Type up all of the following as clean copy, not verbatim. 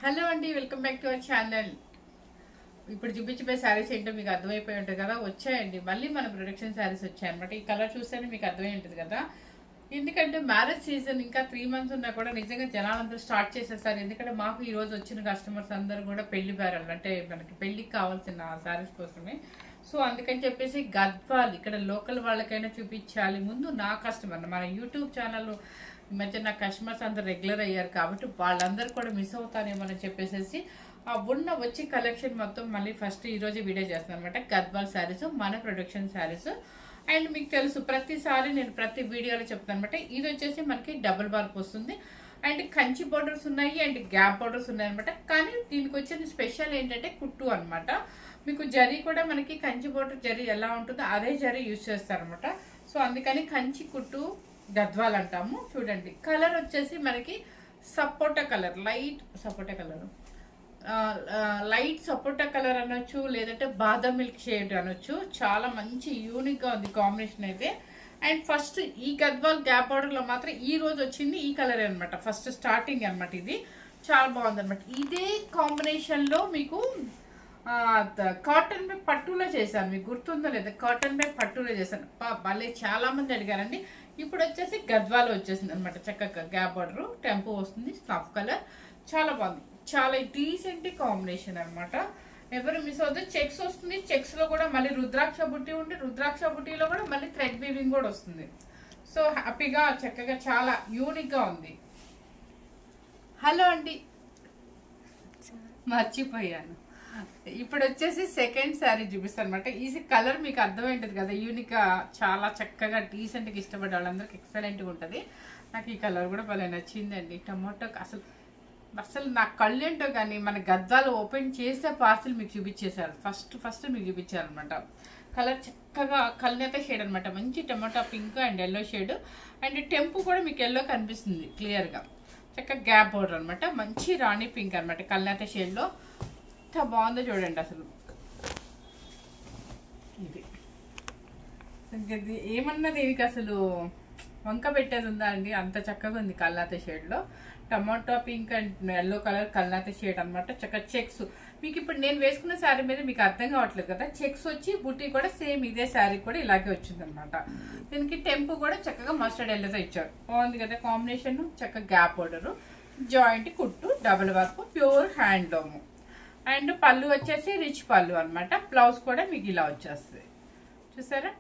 Hello అండి, welcome back to our channel. ఇప్పుడు చూపించే శారీస్ ఏంటో మీకు అర్థమైపోయి ఉంటుంది కదా. వచ్చాయండి మళ్ళీ మన ప్రొడక్షన్ శారీస్ వచ్చాయన్నమాట. ఈ కలర్ చూస్తేనే మీకు అర్థమై ఉంటుంది కదా. ఎందుకంటే మ్యారేజ్ సీజన్ ఇంకా 3 months ఉన్నా కూడా నిజంగా జనాలందరూ స్టార్ట్ చేసేస్తారు. ఎందుకంటే మాకు ఈ రోజు వచ్చిన కస్టమర్స్ అందరూ కూడా పెళ్లి బేరాలు, అంటే మనకి పెళ్లికి కావాల్సిన శారీస్ కోసమే. సో అందుకని చెప్పేసి గద్వాల్ ఇక్కడ లోకల్ వాళ్ళకైనా చూపించాలి. ముందు నా కస్టమర్, మన యూట్యూబ్ ఛానల్ ఈ మధ్య నా కస్టమర్స్ అందరు రెగ్యులర్ అయ్యారు కాబట్టి వాళ్ళందరూ కూడా మిస్ అవుతానేమని చెప్పేసి ఆ ఉన్న వచ్చి కలెక్షన్ మొత్తం మళ్ళీ ఫస్ట్ ఈరోజు వీడియో చేస్తున్నాను అనమాట. గద్వాల్ శారీస్, మన ప్రొడక్షన్ శారీస్. అండ్ మీకు తెలుసు ప్రతిసారి నేను ప్రతి వీడియోలో చెప్తాను అనమాట. ఇది వచ్చేసి మనకి డబుల్ బార్క్ వస్తుంది అండ్ కంచి బోర్డర్స్ ఉన్నాయి అండ్ గ్యాప్ బోర్డర్స్ ఉన్నాయి అనమాట. కానీ దీనికి వచ్చిన స్పెషల్ ఏంటంటే కుట్టు అనమాట. మీకు జరీ కూడా మనకి కంచి బోర్డర్ జరీ ఎలా ఉంటుందో అదే జరీ యూజ్ చేస్తారనమాట. సో అందుకని కంచి కుట్టు గద్వాల్ అంటాము. చూడండి కలర్ వచ్చేసి మనకి సపోటా కలర్, లైట్ సపోటా కలర్, లైట్ సపోటా కలర్ అనొచ్చు, లేదంటే బాదం మిల్క్ షేడ్ అనొచ్చు. చాలా మంచి యూనిక్ గా ఉంది కాంబినేషన్ అయితే. అండ్ ఫస్ట్ ఈ గద్వాల్ గ్యాప్ బార్డర్ లో మాత్రం ఈ రోజు వచ్చింది ఈ కలర్ అనమాట. ఫస్ట్ స్టార్టింగ్ అనమాట. ఇది చాలా బాగుంది అనమాట. ఇదే కాంబినేషన్ లో మీకు కాటన్ బై పట్టులో చేశాను. మీకు గుర్తుందో లేదా? కాటన్ బై పట్టులో చేశాను. భలే చాలా మంది అడిగారండి. ఇప్పుడు వచ్చేసి గద్వాలో వచ్చేసింది అనమాట. చక్కగా గ్యాప్ బార్డర్, టెంపో వస్తుంది, స్నఫ్ కలర్. చాలా బాగుంది, చాలా డీసెంట్ కాంబినేషన్ అనమాట. ఎవరు మిస్ అవుతుంది. చెక్స్ వస్తుంది, చెక్స్ లో కూడా మళ్ళీ రుద్రాక్ష బుట్టి ఉంటే రుద్రాక్ష బుట్టిలో కూడా మళ్ళీ థ్రెడ్ వీవింగ్ కూడా వస్తుంది. సో హ్యాపీగా చక్కగా చాలా యూనిక్ గా ఉంది. హలో అండి, మర్చిపోయాను. ఇప్పుడు వచ్చేసి సెకండ్ శారీ చూపిస్తాను అనమాట. ఈ కలర్ మీకు అర్థమైంటది కదా, యూనిక్ గా చాలా చక్కగా డీసెంట్ గా ఇష్టపడే వాళ్ళందరికి ఎక్సలెంట్ గా ఉంటది. నాకు ఈ కలర్ కూడా భలే నచ్చిందండి. టమాటో అసలు అసలు నా కళ్ళు ఏంటో కానీ మన గద్వాలు ఓపెన్ చేసే పార్సిల్ మీకు చూపించేశారు. ఫస్ట్ మీకు చూపించారు అనమాట. కలర్ చక్కగా కల్నేత షేడ్ అనమాట. మంచి tomato pink and yellow shade. And టెంపు కూడా మీకు ఎల్లో కనిపిస్తుంది క్లియర్ గా. చక్కగా గ్యాప్ బోర్డర్ అనమాట. మంచి రాణి పింక్ అనమాట కల్నేత షేడ్ లో. ఎంత బాగుందో చూడండి అసలు. ఇది ఏమన్నా దీనికి అసలు వంక పెట్టేది ఉందా అండి? అంత చక్కగా ఉంది కల్నాత షేడ్ లో. Tomato pink and yellow colour కల్నాత షేడ్ అనమాట. చక్కగా చెక్స్ మీకు ఇప్పుడు నేను వేసుకున్న శారీ మీద మీకు అర్థం కావట్లేదు కదా. చెక్స్ వచ్చి బుట్టి కూడా సేమ్ ఇదే శారీ కూడా ఇలాగే వచ్చింది అనమాట. దీనికి టెంపు కూడా చక్కగా మస్టర్డ్ ఎల్లోతో ఇచ్చారు. బాగుంది కదా కాంబినేషన్. చక్కగా గ్యాప్ బోర్డర్, జాయింట్ కుట్టు, double work, pure handloom. And పళ్ళు వచ్చేసి రిచ్ పళ్ళు అనమాట. బ్లౌజ్ కూడా మీకు ఇలా వచ్చేస్తుంది. చూసారా?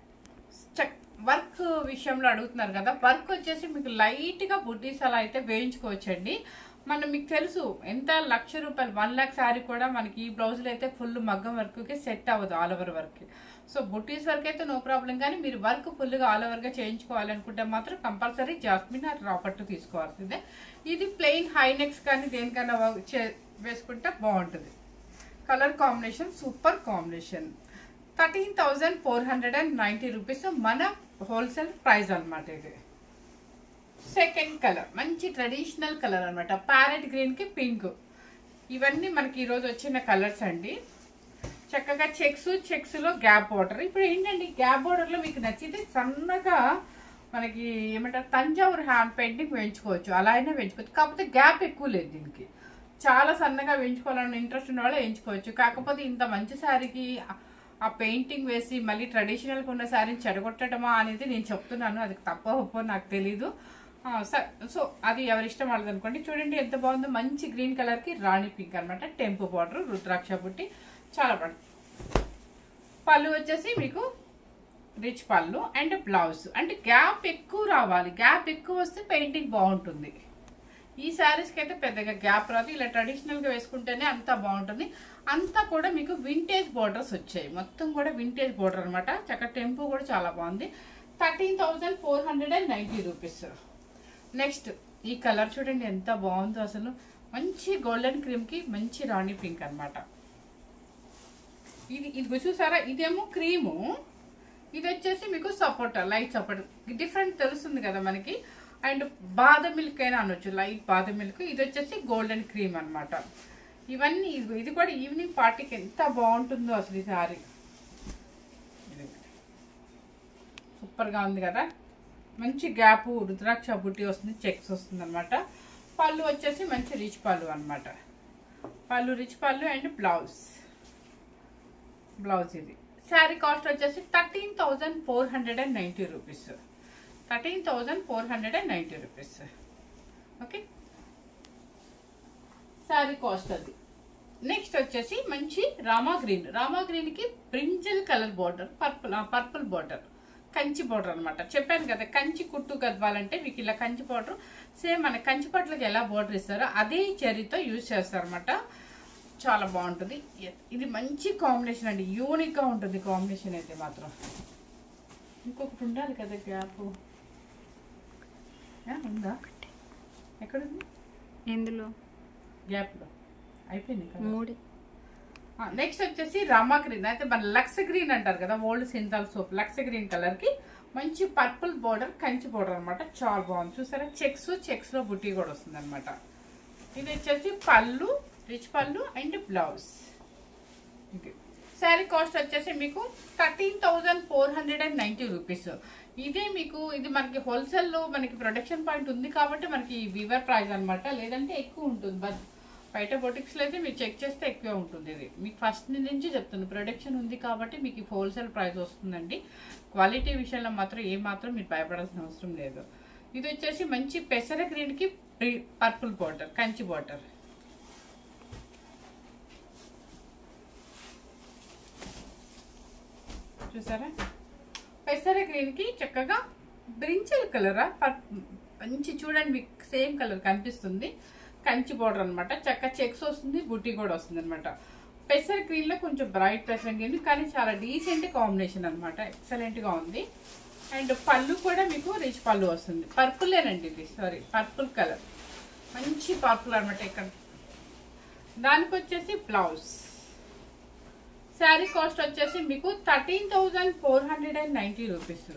వర్క్ విషయంలో అడుగుతున్నారు కదా. వర్క్ వచ్చేసి మీకు లైట్ గా బుడ్డీస్ అలా అయితే వేయించుకోవచ్చండి. మీకు తెలుసు ఎంత ₹1,00,000 1 lakh శారీ కూడా మనకి ఈ బ్లౌజులు అయితే ఫుల్ మగ్గం వర్క్ కి సెట్ అవ్వదు, all over work. So buttis work అయితే నో ప్రాబ్లం. కానీ మీరు వర్క్ ఫుల్ గా ఆల్ ఓవర్ గా చేయించుకోవాలనుకుంటే మాత్రం కంపల్సరీ జాస్మిన్ ఆర్ రాపట్టు తీసుకోవాల్సిందే. ఇది ప్లెయిన్ హై నెక్స్ కానీ దేనికైనా వేసుకుంటే బాగుంటుంది. Colour combination super combination. 13,490 rupees మన హోల్సేల్ ప్రైస్ అనమాట. ఇది సెకండ్ కలర్ మంచి ట్రెడిషనల్ కలర్ అనమాట. ప్యారెట్ గ్రీన్ కి పింక్. ఇవన్నీ మనకి ఈరోజు వచ్చిన కలర్స్ అండి. చక్కగా చెక్స్ లో గ్యాప్ బోర్డర్. ఇప్పుడు ఏంటండి గ్యాప్ బోర్డర్ లో మీకు నచ్చితే సన్నగా మనకి ఏమంటారు తంజావూరు హ్యాండ్ పెయింటింగ్ వేయించుకోవచ్చు. అలా అయినా వేయించుకోవచ్చు. కాకపోతే గ్యాప్ ఎక్కువ లేదు దీనికి. చాలా సన్నగా వేయించుకోవాలన్న ఇంట్రెస్ట్ ఉన్న వాళ్ళు వేయించుకోవచ్చు. కాకపోతే ఇంత మంచి శారీకి ఆ పెయింటింగ్ వేసి మళ్ళీ ట్రెడిషనల్గా ఉన్న శారీని చెడగొట్టడమా అనేది నేను చెప్తున్నాను. అది తప్ప ఒప్పో నాకు తెలీదు. సో అది ఎవరిష్టం వాళ్ళది అనుకోండి. చూడండి ఎంత బాగుందో. మంచి గ్రీన్ కలర్ కి రాణి పింక్ అనమాట. టెంపు బార్డర్, రుద్రాక్ష బుట్టి, చాలా బాగుంది. పళ్ళు వచ్చేసి మీకు రిచ్ పళ్ళు అండ్ బ్లౌజ్. అంటే గ్యాప్ ఎక్కువ రావాలి. గ్యాప్ ఎక్కువ వస్తే పెయింటింగ్ బాగుంటుంది. ఈ శారీస్కి అయితే పెద్దగా గ్యాప్ రాదు. ఇలా ట్రెడిషనల్ గా వేసుకుంటేనే అంతా బాగుంటుంది. అంతా కూడా మీకు వింటేజ్ బోర్డర్స్ వచ్చాయి. మొత్తం కూడా వింటేజ్ బోర్డర్ అనమాట. చక్కగా టెంపు కూడా చాలా బాగుంది. 13,490 రూపీస్. నెక్స్ట్ ఈ కలర్ చూడండి ఎంత బాగుందో అసలు. మంచి గోల్డెన్ క్రీమ్ కి మంచి రాణి పింక్ అనమాట. ఇది చూసారా? ఇదేమో క్రీము, ఇది వచ్చేసి మీకు సపోటా, లైట్ సపోటా. డిఫరెంట్ తెలుస్తుంది కదా మనకి. అండ్ బాదం మిల్క్ అయినా అనొచ్చు, లైట్ బాదం మిల్క్. ఇది వచ్చేసి గోల్డెన్ క్రీమ్ అనమాట. ఇవన్నీ ఇది కూడా ఈవినింగ్ పార్టీకి ఎంత బాగుంటుందో అసలు. ఈ సారీ సూపర్ గా ఉంది కదా. మంచి గ్యాప్, రుద్రాక్ష బుట్టి వస్తుంది, చెక్స్ వస్తుంది అనమాట. పళ్ళు వచ్చేసి మంచి రిచ్ పళ్ళు అనమాట. పళ్ళు రిచ్ పళ్ళు అండ్ బ్లౌజ్ ఇది. శారీ కాస్ట్ వచ్చేసి 13,490 rupees. 13,490 rupees. Okay, sari cost అది. నెక్స్ట్ వచ్చేసి మంచి రామా గ్రీన్ కి brinjal colour border, purple border, Kanchi border అనమాట. చెప్పాను కదా కంచి కుట్టు కదవాలంటే మీకు ఇలా కంచి బార్డర్ సేమ్ మన కంచి పట్లకి ఎలా బార్డర్ ఇస్తారో అదే చెరీతో యూజ్ చేస్తారనమాట. చాలా బాగుంటుంది. ఇది మంచి కాంబినేషన్ అండి, యూనిక్ గా ఉంటుంది కాంబినేషన్ అయితే మాత్రం. ఇంకొకటి ఉండాలి కదా గ్యాప్ ఉందా? ఎక్కడుంది? ఎందులో గ్యాప్ లో అయిపోయింది కదా. 3. నెక్స్ట్ వచ్చేసి రామా గ్రీన్ అయితే మన లక్స్ గ్రీన్ అంటారు కదా, old Cinthol soap. Lux green colour కి మంచి పర్పుల్ బోర్డర్, కంచి బోర్డర్ అనమాట. చాలా బాగుంది చూసారా. చెక్స్ లో బుట్టి కూడా వస్తుంది అనమాట. ఇది వచ్చేసి పళ్ళు, రిచ్ పళ్ళు అండ్ బ్లౌజ్. శారీ కాస్ట్ వచ్చేసి మీకు 13,490 రూపీస్. ఇదే మీకు ఇది మనకి హోల్సేల్ లో మనకి ప్రొడక్షన్ పాయింట్ ఉంది కాబట్టి మనకి వీవర్ ప్రైస్ అనమాట. లేదంటే ఎక్కువ ఉంటుంది. బయట బొటిక్స్ లో అయితే మీరు చెక్ చేస్తే ఎక్కువ ఉంటుంది. ఇది మీకు ఫస్ట్ నుంచి చెప్తున్నాను, ప్రొడక్షన్ ఉంది కాబట్టి మీకు హోల్సేల్ ప్రైస్ వస్తుందండి. క్వాలిటీ విషయంలో మాత్రం ఏమాత్రం మీరు భయపడాల్సిన అవసరం లేదు. ఇది వచ్చేసి మంచి పెసర గ్రీన్ కి పర్పుల్ బార్డర్, కంచి బార్డర్. చూసారా, పెసర గ్రీన్ కి చక్కగా బ్రింజల్ కలరా మంచి చూడండి, మీకు సేమ్ కలర్ కనిపిస్తుంది. కంచి బార్డర్ అనమాట. చక్క చెక్స్ వస్తుంది, బుట్టి కూడా వస్తుంది అనమాట. పెసర్ గ్రీన్ లో కొంచెం బ్రైట్ పెసర్ గ్రీన్ కానీ చాలా డీసెంట్ కాంబినేషన్ అనమాట. ఎక్సలెంట్ గా ఉంది. అండ్ పళ్ళు కూడా మీకు రిచ్ పళ్ళు వస్తుంది. పర్పులేనండి ఇది, సారీ పర్పుల్ కలర్, మంచి పర్పుల్ అనమాట. ఇక్కడ దానికి వచ్చేసి బ్లౌజ్. శారీ కాస్ట్ వచ్చేసి మీకు 13,490 రూపీస్.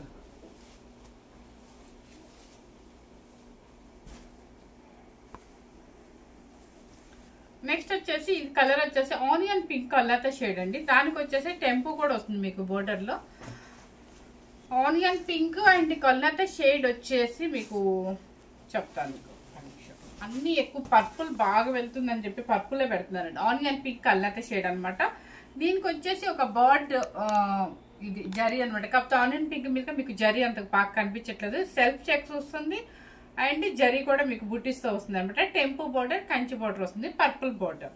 నెక్స్ట్ వచ్చేసి ఇది కలర్ వచ్చేసి ఆనియన్ పింక్ కలర్ షేడ్ అండి. దానికి వచ్చేసి టెంపో కూడా వస్తుంది మీకు బోర్డర్ లో. Onion pink and colour shade వచ్చేసి మీకు చెప్తాను. అన్ని ఎక్కువ పర్పుల్ బాగా వెళ్తుందని చెప్పి పర్పులే పెడుతున్నారండి. ఆనియన్ పింక్ కలర్ షేడ్ అనమాట. దీనికి వచ్చేసి ఒక బర్డ్ ఇది జరీ అనమాట. కాకపోతే ఆనియన్ పింక్ మీద మీకు జరీ అంత బాగా కనిపించట్లేదు. సెల్ఫ్ చెక్స్ వస్తుంది అండ్ జరీ కూడా మీకు బుట్టిస్తో వస్తుంది అనమాట. టెంపో బోర్డర్, కంచి బోర్డర్ వస్తుంది, పర్పుల్ బోర్డర్.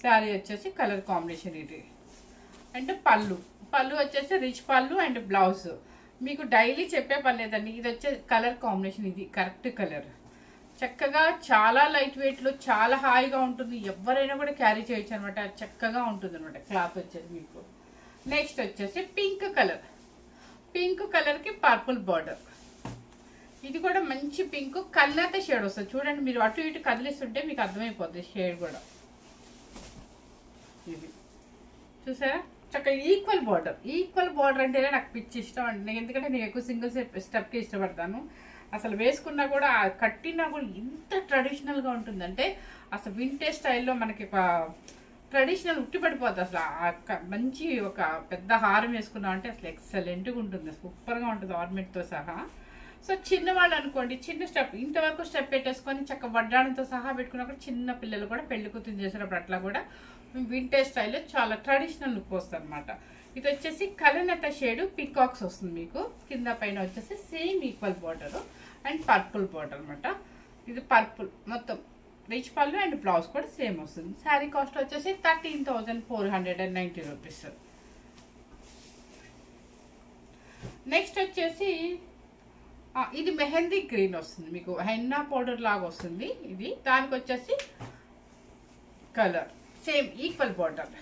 శారీ వచ్చేసి కలర్ కాంబినేషన్ ఇది. అండ్ పళ్ళు వచ్చేసి రిచ్ పళ్ళు అండ్ బ్లౌజ్. మీకు డైలీ చెప్పే పని లేదండి, ఇది వచ్చే కలర్ కాంబినేషన్ ఇది కరెక్ట్ కలర్. చక్కగా చాలా లైట్ వెయిట్ లో చాలా హాయిగా ఉంటుంది. ఎవరైనా కూడా క్యారీ చేయొచ్చు అనమాట. చక్కగా ఉంటుంది అనమాట క్లాత్ వచ్చేసి మీకు. నెక్స్ట్ వచ్చేసి పింక్ కలర్ కి పర్పుల్ బార్డర్. ఇది కూడా మంచి పింక్ కల్లాత షేడ్ వస్తుంది. చూడండి, మీరు అటు ఇటు కదిలిస్తుంటే మీకు అర్థమైపోద్ది షేడ్ కూడా. ఇది చూసారా, చక్కగా ఈక్వల్ బార్డర్ అంటేనే నాకు పిచ్చి ఇష్టం అండి. ఎందుకంటే నేను ఎక్కువ సింగిల్ స్టెప్కి ఇష్టపడతాను. అసలు వేసుకున్నా కూడా కట్టినా కూడా ఇంత ట్రెడిషనల్గా ఉంటుందంటే అసలు వింటేజ్ స్టైల్లో మనకి ట్రెడిషనల్ ఉట్టి పడిపోతుంది. అసలు మంచి ఒక పెద్ద హారం వేసుకున్నాం అంటే అసలు ఎక్సలెంట్గా ఉంటుంది, సూపర్గా ఉంటుంది ఆర్నమెంట్తో సహా. సో చిన్నవాళ్ళు అనుకోండి, చిన్న స్టెప్ ఇంతవరకు స్టెప్ పెట్టేసుకొని చక్క వడ్డాణంతో సహా పెట్టుకున్నప్పుడు చిన్న పిల్లలు కూడా పెళ్లి కూతురు చేసినప్పుడు అట్లా కూడా వింటేజ్ స్టైల్లో చాలా ట్రెడిషనల్ లుక్ వస్తుంది అనమాట. ఇది వచ్చేసి కలనత షేడ్ పికాక్స్ వస్తుంది మీకు. కింద పైన వచ్చేసి same equal border and purple border అనమాట. ఇది పర్పుల్ మొత్తం రిచ్ పళ్ళు అండ్ బ్లౌజ్ కూడా సేమ్ వస్తుంది. శారీ కాస్ట్ వచ్చేసి 13,490 రూపీస్. నెక్స్ట్ వచ్చేసి ఇది మెహందీ గ్రీన్ వస్తుంది మీకు, హెన్నా పౌడర్ లాగా వస్తుంది ఇది. దానికి వచ్చేసి కలర్ సేమ్ ఈక్వల్ బార్డర్.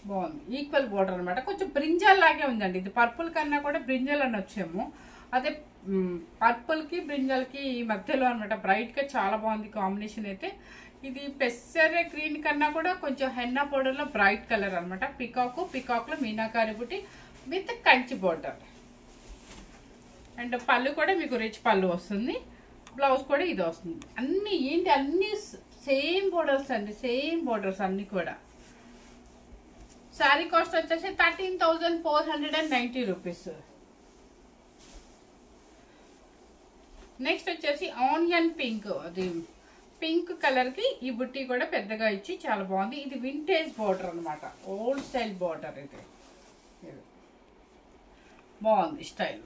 బాగుంది, ఈక్వల్ బార్డర్ అనమాట. కొంచెం బ్రింజల్ లాగే ఉందండి. ఇది పర్పుల్ కన్నా కూడా బ్రింజల్ అని వచ్చేమో. అదే పర్పుల్ కి బ్రింజల్ కి మధ్యలో అనమాట. బ్రైట్ గా చాలా బాగుంది కాంబినేషన్ అయితే. ఇది పెసర గ్రీన్ కన్నా కూడా కొంచెం హెన్నా పౌడర్ లో బ్రైట్ కలర్ అనమాట. పికాక్ లో మీనాకారి బుట్టి విత్ కంచి బోర్డర్. అండ్ పళ్ళు కూడా మీకు రిచ్ పళ్ళు వస్తుంది. బ్లౌజ్ కూడా ఇది వస్తుంది. అన్ని సేమ్ బోర్డర్స్ అండి, సేమ్ బోర్డర్స్ అన్ని కూడా. శారీ కాస్ట్ వచ్చేసి 13,490 రూపీస్. నెక్స్ట్ వచ్చేసి ఆనియన్ పింక్, అది పింక్ కలర్కి ఈ బుట్టి కూడా పెద్దగా ఇచ్చి చాలా బాగుంది. ఇది వింటేజ్ బార్డర్ అనమాట, ఓల్డ్ స్టైల్ బార్డర్. ఇది బాగుంది స్టైల్,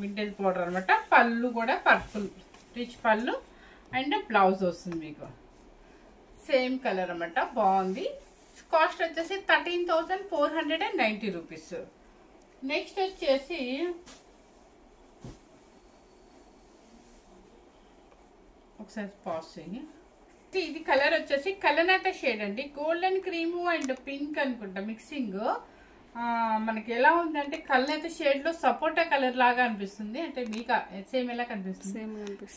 వింటేజ్ బార్డర్ అనమాట. పళ్ళు కూడా పర్పుల్ రిచ్ పళ్ళు అండ్ బ్లౌజ్ వస్తుంది మీకు సేమ్ కలర్ అనమాట. బాగుంది. కాస్ట్ వచ్చేసి 13,490 రూపీస్. నెక్స్ట్ వచ్చేసి ఒకసారి పాస్ చేయి. ఇది కలర్ వచ్చేసి కలనేత షేడ్ అండి, గోల్డెన్ క్రీము అండ్ పింక్ అనుకుంటా మిక్సింగ్. మనకి ఎలా ఉందంటే కలనేత షేడ్ లో సపోటా కలర్ లాగా అనిపిస్తుంది. అంటే మీకు సేమ్ ఎలా కనిపిస్తుంది?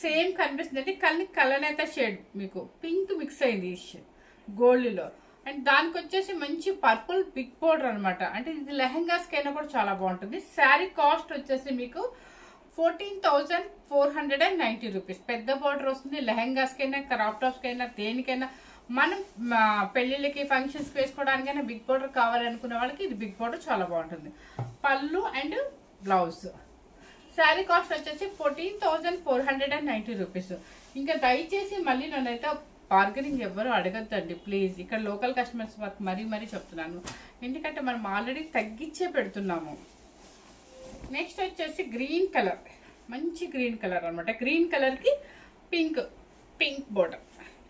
సేమ్ కనిపిస్తుంది. అంటే కలనేత షేడ్ మీకు పింక్ మిక్స్ అయింది గోల్డ్ లో. అండ్ దానికి వచ్చేసి మంచి పర్పుల్ బిగ్ బోర్డర్ అనమాట. అంటే ఇది లెహంగాస్ కైనా కూడా చాలా బాగుంటుంది. శారీ కాస్ట్ వచ్చేసి మీకు 14,490 రూపీస్. పెద్ద బోర్డర్ వస్తుంది. లెహంగాస్ కైనా క్రాప్ టాప్స్ కైనా దేనికైనా, మనం పెళ్లిళ్ళకి ఫంక్షన్స్ వేసుకోవడానికైనా బిగ్ బోర్డర్ కావాలనుకునే వాళ్ళకి ఇది బిగ్ బోర్డర్ చాలా బాగుంటుంది. పళ్ళు అండ్ బ్లౌజ్. శారీ కాస్ట్ వచ్చేసి 14,490 రూపీస్. ఇంకా దయచేసి మళ్ళీ నన్నైతే బార్గెనింగ్ ఎవ్వరు అడగద్దండి ప్లీజ్. ఇక్కడ లోకల్ కస్టమర్స్ వరకు మరీ చెప్తున్నాను, ఎందుకంటే మనం ఆల్రెడీ తగ్గించే పెడుతున్నాము. నెక్స్ట్ వచ్చేసి గ్రీన్ కలర్, మంచి గ్రీన్ కలర్ అనమాట. గ్రీన్ కలర్కి పింక్ బోర్డర్,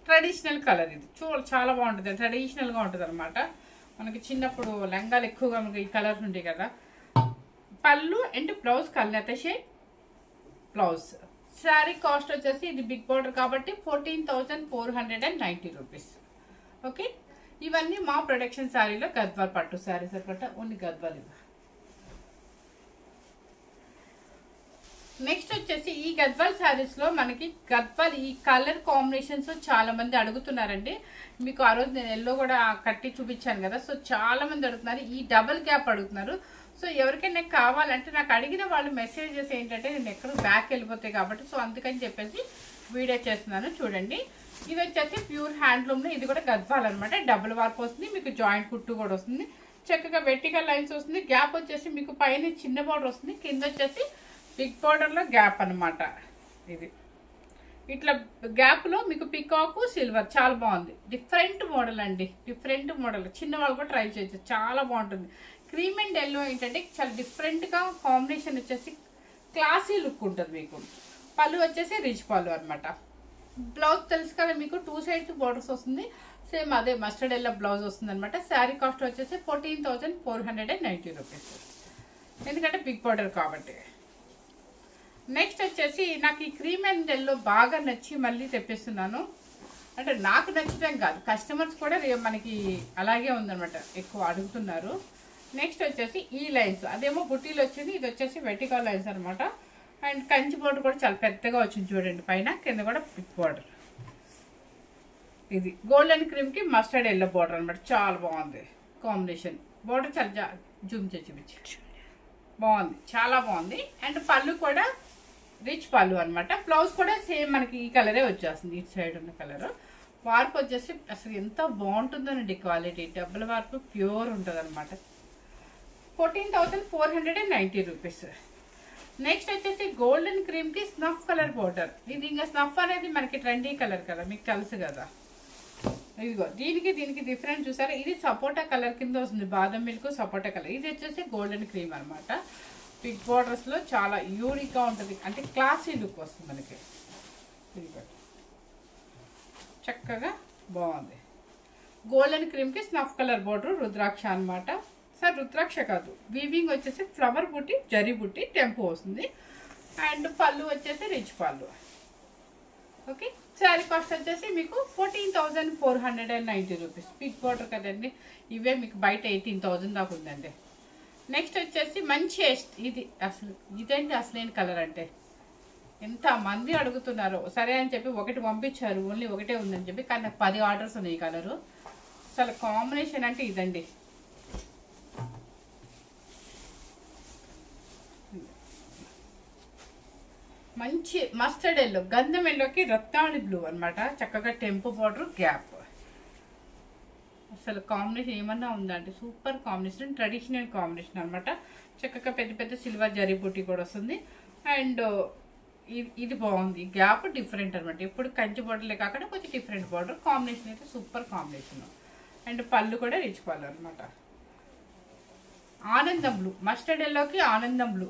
ట్రెడిషనల్ కలర్. ఇది చాలా బాగుంటుంది, ట్రెడిషనల్గా ఉంటుంది అనమాట. మనకి చిన్నప్పుడు లంగాలు ఎక్కువగా మనకి ఈ కలర్స్ ఉంటాయి కదా. పళ్ళు అండ్ బ్లౌజ్ కల్నేత షేడ్ బ్లౌజ్. శారీ కాస్ట్ వచ్చేసి ఇది బిగ్ బోర్డర్ కాబట్టి 14,490 రూపీస్. ఓకే, ఇవన్నీ మా ప్రొడక్షన్ శారీలో గద్వాల్ పట్టు శారీస్ అనమాట. ఓన్లీ గద్వాల్. నెక్స్ట్ వచ్చేసి ఈ గద్వాల్ శారీస్ లో మనకి గద్వాల్ ఈ కలర్ కాంబినేషన్స్ చాలా మంది అడుగుతున్నారండి. మీకు ఆ రోజు నేను ఎల్లో కూడా కట్టి చూపించాను కదా. సో చాలా మంది అడుగుతున్నారు, ఈ డబుల్ గ్యాప్ అడుగుతున్నారు. సో ఎవరికైనా కావాలంటే నాకు అడిగిన వాళ్ళు మెసేజెస్ ఏంటంటే నేను ఎక్కడ బ్యాక్ వెళ్ళిపోతాయి కాబట్టి, సో అందుకని చెప్పేసి వీడియో చేస్తున్నాను. చూడండి, ఇది వచ్చేసి ప్యూర్ హ్యాండ్లూమ్. ఇది కూడా గద్వాల్ అనమాట. డబుల్ వర్క్ వస్తుంది, మీకు జాయింట్ కుట్టు కూడా వస్తుంది. చక్కగా వెర్టికల్ లైన్స్ వస్తుంది. గ్యాప్ వచ్చేసి మీకు పైన చిన్న బార్డర్ వస్తుంది, కింద వచ్చేసి బిగ్ బార్డర్ లో గ్యాప్ అనమాట. ఇది ఇట్లా గ్యాప్ లో మీకు పికాక్ సిల్వర్ చాలా బాగుంది. డిఫరెంట్ మోడల్ అండి, డిఫరెంట్ మోడల్. చిన్న వాళ్ళు కూడా ట్రై చేయొచ్చు, చాలా బాగుంటుంది. క్రీమ్ అండ్ ఎల్లో ఏంటంటే చాలా డిఫరెంట్ గా కాంబినేషన్ వచ్చేసి క్లాసీ లుక్ ఉంటుంది మీకు. పళ్ళు వచ్చేసి రిచ్ పళ్ళు అనమాట. బ్లౌజ్ తెలుసు కదా మీకు, 2 సైడ్స్ బోర్డర్స్ వస్తుంది. సేమ్ అదే మస్టర్డ్ ఎల్లో బ్లౌజ్ వస్తుంది అనమాట. శారీ కాస్ట్ వచ్చేసి 14,490 రూపీస్, ఎందుకంటే బిగ్ బార్డర్ కాబట్టి. నెక్స్ట్ వచ్చేసి నాకు ఈ క్రీమ్ అండ్ ఎల్లో బాగా నచ్చి మళ్ళీ తెప్పిస్తున్నాను. అంటే నాకు నచ్చడం కాదు, కస్టమర్స్ కూడా మనకి అలాగే ఉందన్నమాట, ఎక్కువ అడుగుతున్నారు. నెక్స్ట్ వచ్చేసి ఈ లైన్స్, అదేమో బుట్టీలు వచ్చింది, ఇది వచ్చేసి వెర్టికల్ లైన్స్ అనమాట. అండ్ కంచి బోర్డర్ కూడా చాలా పెద్దగా వచ్చింది చూడండి, పైన కింద కూడా బిగ్ బార్డర్. ఇది గోల్డెన్ క్రీమ్ కి మస్టర్డ్ ఎల్లో బార్డర్ అనమాట. చాలా బాగుంది కాంబినేషన్. బార్డర్ చాలా జూమ్ చేసి చూపించు, బాగుంది, చాలా బాగుంది. అండ్ పళ్ళు కూడా రిచ్ పళ్ళు అనమాట. బ్లౌజ్ కూడా సేమ్ మనకి ఈ కలరే వచ్చేస్తుంది, ఇటు సైడ్ ఉన్న కలర్. వార్ప్ వచ్చేసి అసలు ఎంత బాగుంటుందోనండి క్వాలిటీ. డబుల్ వార్ప్ ప్యూర్ ఉంటుంది అనమాట. 14,490 రూపీస్. నెక్స్ట్ వచ్చేసి గోల్డెన్ క్రీమ్ కి స్నఫ్ కలర్ బార్డర్. ఇది ఇంకా స్నఫ్ అనేది మనకి ట్రెండీ కలర్ కదా, మీకు తెలుసు కదా. ఇదిగో దీనికి డిఫరెంట్ చూసారా. ఇది సపోటా కలర్ కింద వస్తుంది, బాదం మిల్క్ సపోటా కలర్. ఇది వచ్చేసి గోల్డెన్ క్రీమ్ అనమాట. బిగ్ బార్డర్స్ లో చాలా యూనిక్ గా ఉంటుంది, అంటే క్లాసీ లుక్ వస్తుంది మనకి. చక్కగా బాగుంది. గోల్డెన్ క్రీమ్ కి స్నఫ్ కలర్ బోర్డర్, రుద్రాక్ష అనమాట. సార్ రుద్రాక్ష కాదు, వీవింగ్ వచ్చేసి ఫ్లవర్ బుట్టి, జరీ బుట్టి, టెంపో వస్తుంది. అండ్ పళ్ళు వచ్చేసి రిచ్ పళ్ళు. ఓకే, శారీ కాస్ట్ వచ్చేసి మీకు 14,490 రూపీస్. బిగ్ బార్డర్ కదండి, ఇవే మీకు బయట 18,000 దాకా ఉందండి. నెక్స్ట్ వచ్చేసి మంచి ఇది అసలు ఇదేంటి అసలేని కలర్ అంటే ఎంత మంది అడుగుతున్నారు. సరే అని చెప్పి ఒకటి పంపించారు, ఓన్లీ ఒకటే ఉందని చెప్పి, కానీ నాకు 10 ఆర్డర్స్ ఉన్నాయి ఈ కలరు. అసలు కాంబినేషన్ అంటే ఇదండి. మంచి మస్టర్డ్ ఎల్లో, గంధం ఎల్లోకి రత్నావళి బ్లూ అనమాట. చక్కగా టెంపో బార్డర్, గ్యాప్. అసలు కాంబినేషన్ ఏమన్నా ఉందంటే సూపర్ కాంబినేషన్, ట్రెడిషనల్ కాంబినేషన్ అనమాట. చక్కగా పెద్ద పెద్ద సిల్వర్ జరీ బూటీ కూడా వస్తుంది. అండ్ ఇది బాగుంది, గ్యాప్ డిఫరెంట్ అనమాట. ఎప్పుడు కంచి బార్డర్లే కాకుండా కొంచెం డిఫరెంట్ బార్డర్ కాంబినేషన్ అయితే సూపర్ కాంబినేషన్. అండ్ పళ్ళు కూడా రిచ్ పళ్ళు అనమాట. ఆనందం బ్లూ, మస్టర్డ్ ఎల్లోకి ఆనందం బ్లూ.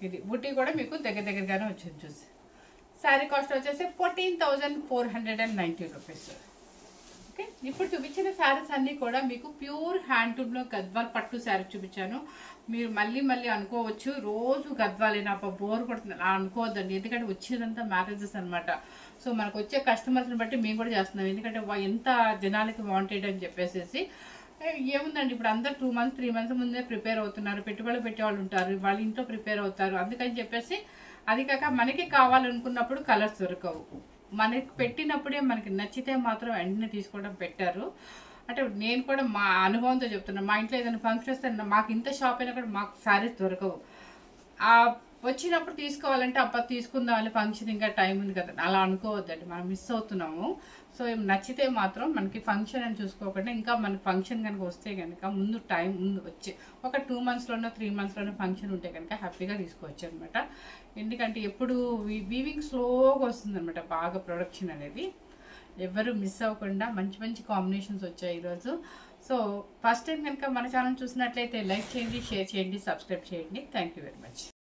ఇది బుట్టి కూడా మీకు దగ్గరగానే వచ్చింది చూసి. శారీ కాస్ట్ వచ్చేసి 14,490 రూపీస్. ఓకే, ఇప్పుడు చూపించిన శారీస్ అన్నీ కూడా మీకు ప్యూర్ హ్యాండ్లూమ్లో గద్వాల్ పట్టు శారీ చూపించాను. మీరు మళ్ళీ అనుకోవచ్చు రోజు గద్వాలేనా బోర్ కొడుతుంది అనుకోవద్దండి. ఎందుకంటే వచ్చేదంతా మ్యారేజెస్ అనమాట. సో మనకు వచ్చే కస్టమర్స్ని బట్టి మేము కూడా చేస్తున్నాం. ఎందుకంటే ఎంత జనాలకి వాంటెడ్ అని చెప్పేసి ఏముందండి, ఇప్పుడు అందరు 2 months 3 months ముందే ప్రిపేర్ అవుతున్నారు. పెట్టుబడులు పెట్టేవాళ్ళు ఉంటారు, వాళ్ళ ఇంట్లో ప్రిపేర్ అవుతారు. అందుకని చెప్పేసి అది కాక మనకి కావాలనుకున్నప్పుడు కలర్స్ దొరకవు. మనకి పెట్టినప్పుడే మనకి నచ్చితే మాత్రం వెంటనే తీసుకోవడం పెట్టారు. అంటే నేను కూడా మా అనుభవంతో చెప్తున్నాను. మా ఇంట్లో ఏదైనా ఫంక్షన్ వస్తే మాకు ఇంత షాప్ అయినా కూడా మాకు శారీస్ దొరకవు. వచ్చినప్పుడు తీసుకోవాలంటే అప్పుడు తీసుకుందాం అని, ఫంక్షన్ ఇంకా టైం ఉంది కదా అలా అనుకోవద్దండి, మనం మిస్ అవుతున్నాము. సో నచ్చితే మాత్రం మనకి ఫంక్షన్ అని చూసుకోకుండా ఇంకా మనకి ఫంక్షన్ కనుక వస్తే కనుక ముందు టైం ముందు వచ్చి ఒక 2 monthsలోనో 3 monthsలోనో ఫంక్షన్ ఉంటే కనుక హ్యాపీగా తీసుకోవచ్చు అనమాట. ఎందుకంటే ఎప్పుడు వీవింగ్ స్లోగా వస్తుంది అనమాట బాగా ప్రొడక్షన్ అనేది. ఎవరు మిస్ అవ్వకుండా మంచి కాంబినేషన్స్ వచ్చాయి ఈరోజు. సో ఫస్ట్ టైం కనుక మన ఛానల్ చూసినట్లయితే లైక్ చేయండి, షేర్ చేయండి, సబ్స్క్రైబ్ చేయండి. Thank you very much.